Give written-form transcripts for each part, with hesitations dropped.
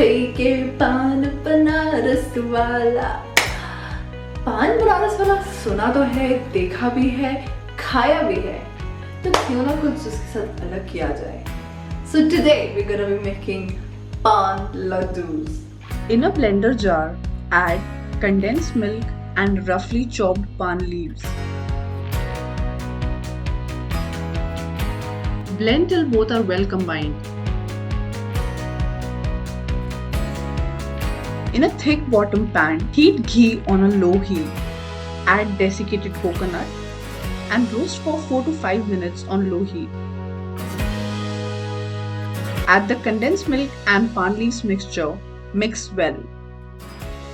खाई के पान बनारस वाला। पान बनारस वाला सुना तो है, देखा भी है, खाया भी है, तो क्यों ना कुछ उसके साथ अलग किया जाए। So today we're gonna be making PAAN LADOOs. In a blender jar, add condensed milk and roughly chopped PAAN leaves. Blend till both are well combined. In a thick bottom pan, heat ghee on a low heat. Add desiccated coconut and roast for 4 to 5 minutes on low heat. Add the condensed milk and PAAN leaves mixture. Mix well.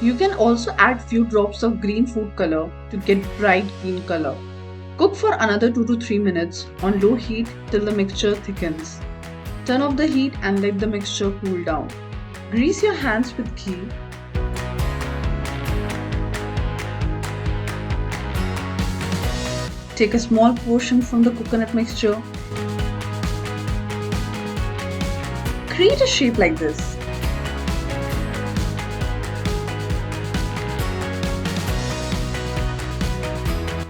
You can also add few drops of green food color to get bright green color. Cook for another 2 to 3 minutes on low heat till the mixture thickens. Turn off the heat and let the mixture cool down. Grease your hands with ghee. Take a small portion from the coconut mixture. Create a shape like this.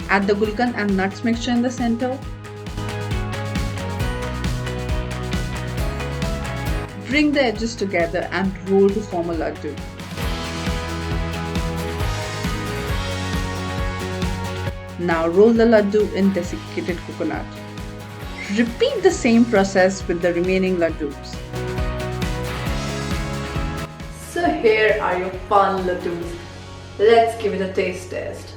Add the gulkan and nuts mixture in the center. Bring the edges together and roll to form a laddu. Now roll the laddu in desiccated coconut. Repeat the same process with the remaining laddus. So here are your PAAN LADOOs. Let's give it a taste test.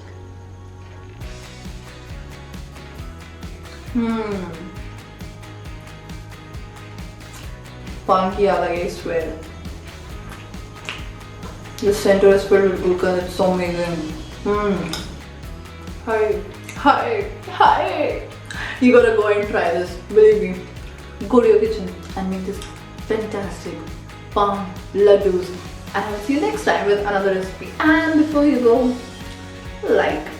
पान की याद आ गई swell. The center is filled with gulkan. It's so amazing. Hi. You gotta go and try this. Believe me. Go to your kitchen and make this fantastic PAAN LADOOs. And I will see you next time with another recipe. And before you go, like,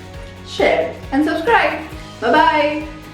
share and subscribe. Bye bye.